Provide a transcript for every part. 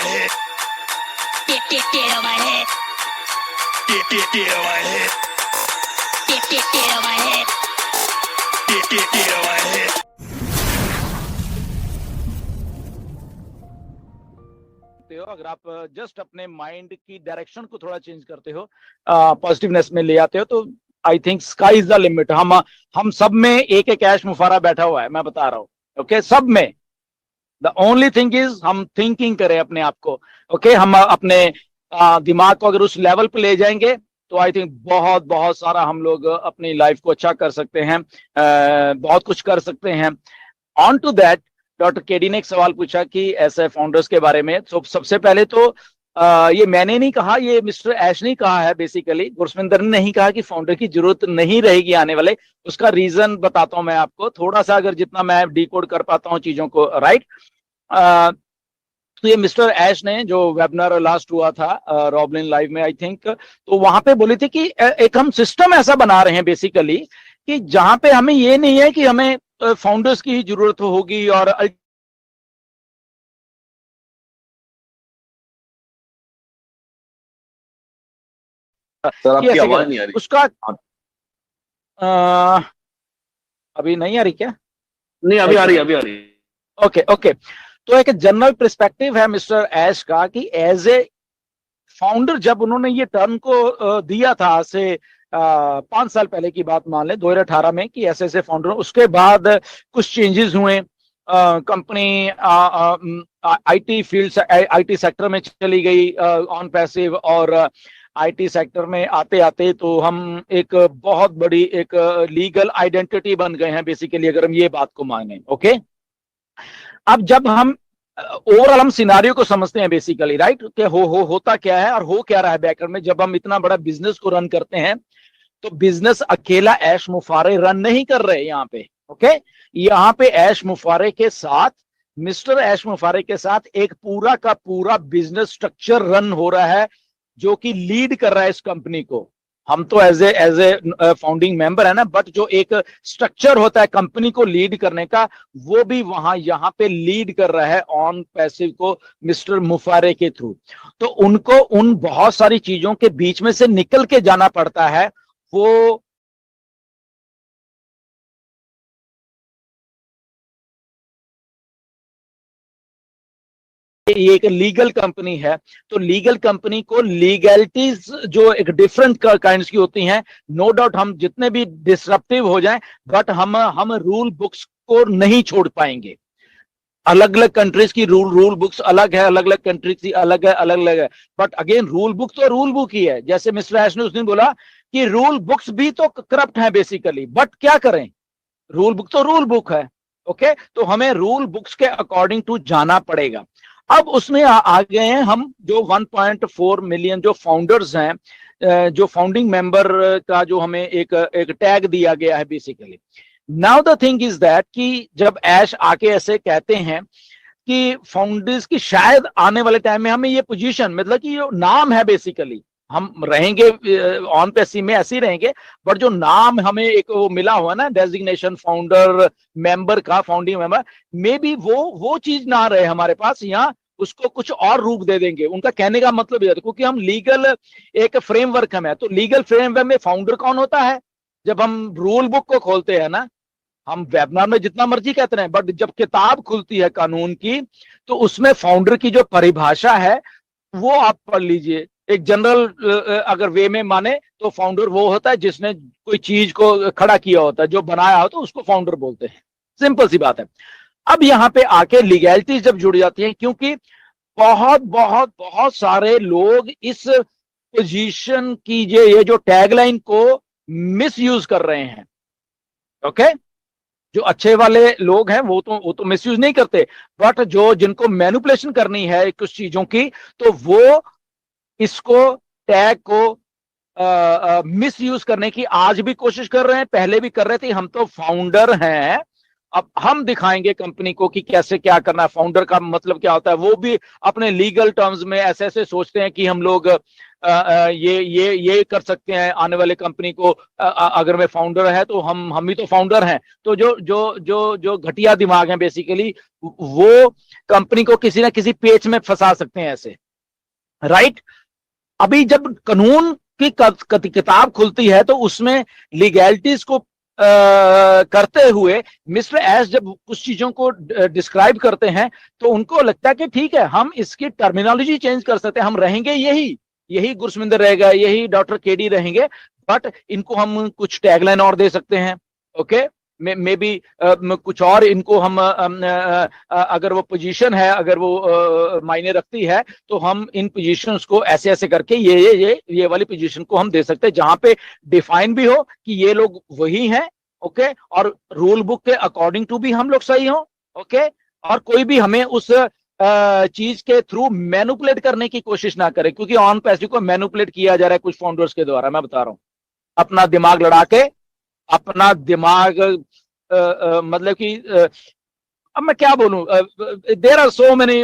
head. Get on my head. Get on my head. Get on my head. Get on my head. अगर आप just अपने mind की direction को थोड़ा change करते हो, पॉजिटिवनेस में ले आते हो, तो I think sky is the limit. हम सब में एक एक ऐश मुफारा बैठा हुआ है, मैं बता रहा हूँ। ओके, सब में। द ओनली थिंग इज हम थिंकिंग करें अपने आप को। ओके, हम अपने दिमाग को अगर उस लेवल पे ले जाएंगे तो आई थिंक बहुत बहुत सारा हम लोग अपनी लाइफ को अच्छा कर सकते हैं, बहुत कुछ कर सकते हैं। On to that, doctor KD ने एक सवाल पूछा कि ऐसे फाउंडर्स के बारे में। तो सबसे पहले तो ये मैंने नहीं कहा, ये मिस्टर ऐश ने कहा है बेसिकली। गुरस्विंदर ने नहीं कहा कि फाउंडर की जरूरत नहीं रहेगी आने वाले। उसका रीजन बताता हूं मैं आपको थोड़ा सा, अगर जितना मैं डिकोड कर पाता हूं चीजों को, राइट। तो ये मिस्टर ऐश ने जो वेबिनार लास्ट हुआ था रॉबलिन लाइव में आई थिंक, तो वहां पे बोली थी कि एक हम सिस्टम ऐसा बना रहे हैं बेसिकली कि जहां पे हमें ये नहीं है कि हमें फाउंडर्स की ही जरूरत होगी और सर आपकी आवाज नहीं आ रही। उसका अभी नहीं आ रही क्या? नहीं, अभी आ रही, अभी आ रही। ओके ओके, तो एक जनरल पर्सपेक्टिव है मिस्टर ऐश का कि एज ए फाउंडर, जब उन्होंने ये टर्म को दिया था आज से 5 साल पहले की बात मान ले, 2018 में, कि ऐसे ऐसे फाउंडर, उसके बाद कुछ चेंजेस हुए। Company IT field, IT sector में चली गई ऑन पैसिव, और आईटी सेक्टर में आते आते तो हम एक बहुत बड़ी एक लीगल आइडेंटिटी बन गए हैं बेसिकली, अगर हम ये बात को माने। ओके, अब जब हम ओवरऑल हम सिनारियो को समझते हैं बेसिकली, राइट, कि होता क्या है और हो क्या रहा है बैकग्राउंड में। जब हम इतना बड़ा बिजनेस को रन करते हैं तो बिजनेस अकेला ऐश मुफारे रन नहीं कर रहे यहाँ पे। ओके, यहाँ पे ऐश मुफारे के साथ, मिस्टर ऐश मुफारे के साथ एक पूरा का पूरा बिजनेस स्ट्रक्चर रन हो रहा है, जो कि लीड कर रहा है इस कंपनी को। हम तो एज ए फाउंडिंग मेंबर है ना, बट जो एक स्ट्रक्चर होता है कंपनी को लीड करने का, वो भी वहां यहाँ पे लीड कर रहा है ऑन पैसिव को मिस्टर मुफारे के थ्रू। तो उनको उन बहुत सारी चीजों के बीच में से निकल के जाना पड़ता है। वो ये एक लीगल कंपनी है, तो लीगल कंपनी को लीगैलिटीज जो एक डिफरेंट काइंड्स की होती हैं, नो डाउट हम जितने भी डिसरप्टिव हो जाएं, बट हम रूल बुक्स को नहीं छोड़ पाएंगे। अलग अलग कंट्रीज की रूल बुक्स अलग है, अलग अलग कंट्रीज की अलग है, अलग अलग है, बट अगेन रूल बुक तो रूल बुक ही है। जैसे मिस्टर ऐश ने उस दिन बोला कि रूल बुक्स भी तो करप्ट है बेसिकली, बट क्या करें, रूल बुक तो रूल बुक है। ओके, तो हमें रूल बुक्स के अकॉर्डिंग टू जाना पड़ेगा। अब उसमें आ गए हैं हम, जो 1.4 मिलियन जो फाउंडर्स हैं, जो फाउंडिंग मेंबर का जो हमें एक टैग दिया गया है basically. Now the thing is that कि जब ऐश आके ऐसे कहते हैं कि फाउंडर्स की शायद आने वाले टाइम में हमें ये पोजीशन, मतलब कि ये नाम है बेसिकली, हम रहेंगे ऑन पैसिव में ऐसे ही रहेंगे, बट जो नाम हमें एक वो मिला हुआ ना, डेजिग्नेशन फाउंडर मेंबर का, फाउंडिंग मेंबर, मे बी वो चीज ना रहे हमारे पास, यहाँ उसको कुछ और रूप दे देंगे। उनका कहने का मतलब ये है, क्योंकि हम लीगल एक फ्रेमवर्क में है, तो लीगल फ्रेमवर्क में फाउंडर कौन होता है? जब हम रूल बुक को खोलते हैं ना, हम वेबिनार में जितना मर्जी कहते हैं, बट जब किताब खुलती है कानून की, तो उसमें फाउंडर की जो परिभाषा है वो आप पढ़ लीजिए। एक जनरल अगर वे में माने तो फाउंडर वो होता है जिसने कोई चीज को खड़ा किया होता है, जो बनाया होता है, उसको फाउंडर बोलते हैं। सिंपल सी बात है। अब यहाँ पे आके लीगैलिटी जब जुड़ जाती है, क्योंकि बहुत बहुत बहुत सारे लोग इस पोजीशन की ये जो टैगलाइन को मिस यूज कर रहे हैं। ओके, जो अच्छे वाले लोग हैं वो तो मिसयूज नहीं करते, बट जो जिनको मैनिपुलेशन करनी है कुछ चीजों की, तो वो इसको टैग को मिस यूज करने की आज भी कोशिश कर रहे हैं, पहले भी कर रहे थे। हम तो फाउंडर हैं, अब हम दिखाएंगे कंपनी को कि कैसे क्या करना है। फाउंडर का मतलब क्या होता है, वो भी अपने लीगल टर्म्स में ऐसे ऐसे सोचते हैं कि हम लोग ये कर सकते हैं आने वाले कंपनी को, अगर मैं फाउंडर है तो हम ही तो फाउंडर हैं। तो जो जो जो जो घटिया दिमाग है बेसिकली, वो कंपनी को किसी ना किसी पेच में फंसा सकते हैं ऐसे, राइट। अभी जब कानून की किताब खुलती है तो उसमें लीगैलिटीज को करते हुए मिस्टर एस जब कुछ चीजों को डिस्क्राइब करते हैं तो उनको लगता है कि ठीक है, हम इसकी टर्मिनोलॉजी चेंज कर सकते हैं, हम रहेंगे यही गुरसविंदर रहेगा, यही डॉक्टर केडी रहेंगे, बट इनको हम कुछ टैगलाइन और दे सकते हैं। ओके, मे बी कुछ और इनको हम अगर वो पोजीशन है, अगर वो मायने रखती है, तो हम इन पोजीशंस को ऐसे ऐसे करके ये वाली पोजीशन को हम दे सकते हैं, जहां पे डिफाइन भी हो कि ये लोग वही हैं। ओके, और रूल बुक के अकॉर्डिंग टू भी हम लोग सही हो। ओके, और कोई भी हमें उस चीज के थ्रू मैनिपुलेट करने की कोशिश ना करे, क्योंकि ऑन पैसिव को मैनिपुलेट किया जा रहा है कुछ फाउंडर्स के द्वारा। मैं बता रहा हूं, अपना दिमाग लड़ा के, अपना दिमाग मतलब कि अब मैं क्या बोलूं, देयर आर सो मेनी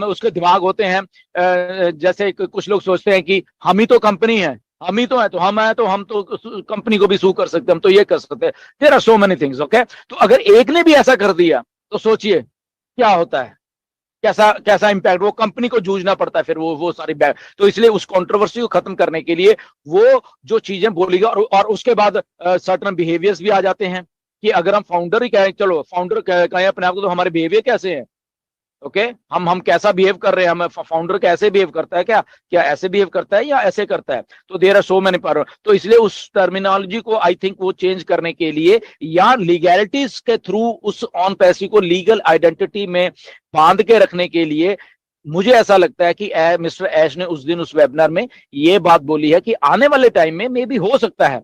उसके दिमाग होते हैं। जैसे कुछ लोग सोचते हैं कि हम ही तो कंपनी है, हम ही तो है, तो हम तो कंपनी को भी सू कर सकते हैं, हम तो ये कर सकते हैं। There are so many things. Okay, तो अगर एक ने भी ऐसा कर दिया तो सोचिए क्या होता है, कैसा कैसा इंपैक्ट, वो कंपनी को जूझना पड़ता है फिर वो सारी बैग। तो इसलिए उस कंट्रोवर्सी को खत्म करने के लिए वो जो चीजें बोलेगा, और उसके बाद सर्टन बिहेवियर्स भी आ जाते हैं कि अगर हम फाउंडर ही कहें, चलो फाउंडर कहें अपने आप को, तो हमारे बिहेवियर कैसे हैं। ओके, हम कैसा बिहेव कर रहे हैं, हम फाउंडर कैसे बिहेव करता है, क्या ऐसे बिहेव करता है या ऐसे करता है। तो there are so many power. तो इसलिए उस टर्मिनोलॉजी को आई थिंक वो चेंज करने के लिए, या लीगैलिटीज के थ्रू उस ऑन पैसिव को लीगल आइडेंटिटी में बांध के रखने के लिए, मुझे ऐसा लगता है कि मिस्टर ऐश ने उस दिन उस वेबिनार में ये बात बोली है कि आने वाले टाइम में मे बी हो सकता है।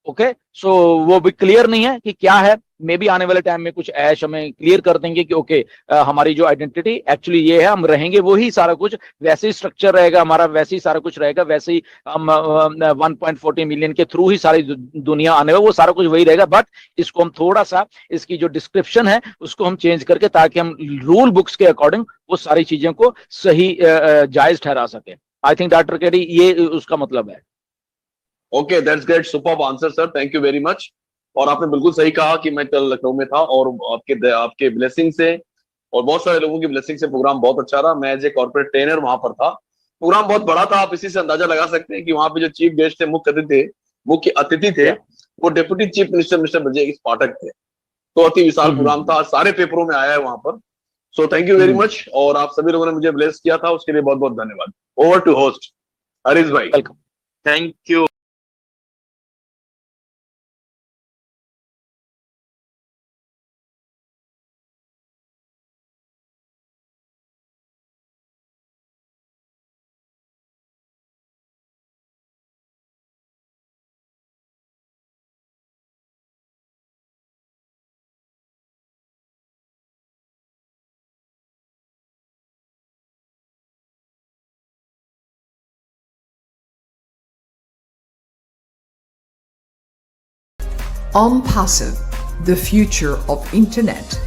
ओके, सो वो भी क्लियर नहीं है कि क्या है, मे बी आने वाले टाइम में कुछ ऐश हमें क्लियर कर देंगे कि ओके, हमारी जो आइडेंटिटी एक्चुअली ये है, हम रहेंगे वही सारा कुछ, वैसे ही स्ट्रक्चर रहेगा हमारा, वैसे ही सारा कुछ रहेगा, वैसे ही हम 1.40 मिलियन के थ्रू ही सारी दुनिया आने वाली, वो सारा कुछ वही रहेगा। बट इसको हम थोड़ा सा, इसकी जो डिस्क्रिप्शन है उसको हम चेंज करके, ताकि हम रूल बुक्स के अकॉर्डिंग वो सारी चीजों को सही जायज ठहरा सके। आई थिंक डॉक्टर केडी ये उसका मतलब है। Okay, that's great, superb answer sir, thank you very much. और आपने बिल्कुल सही कहा कि मैं कल लखनऊ में था, और आपके ब्लेसिंग से और बहुत सारे लोगों की ब्लेसिंग से प्रोग्राम बहुत अच्छा रहा। मैं एज ए कॉर्पोरेट ट्रेनर वहां पर था, प्रोग्राम बहुत बड़ा था। आप इसी से अंदाजा लगा सकते हैं कि वहां पे जो चीफ गेस्ट थे, मुख्य अतिथि थे, वो deputy chief minister mister Brajesh Pathak थे। तो अति विशाल प्रोग्राम था, सारे पेपरों में आया है वहां पर। So thank you very much, और आप सभी लोगों ने मुझे ब्लेस किया था, उसके लिए बहुत बहुत धन्यवाद। ओवर टू होस्ट हरीश भाई। Welcome, thank you. OnPassive, the future of internet.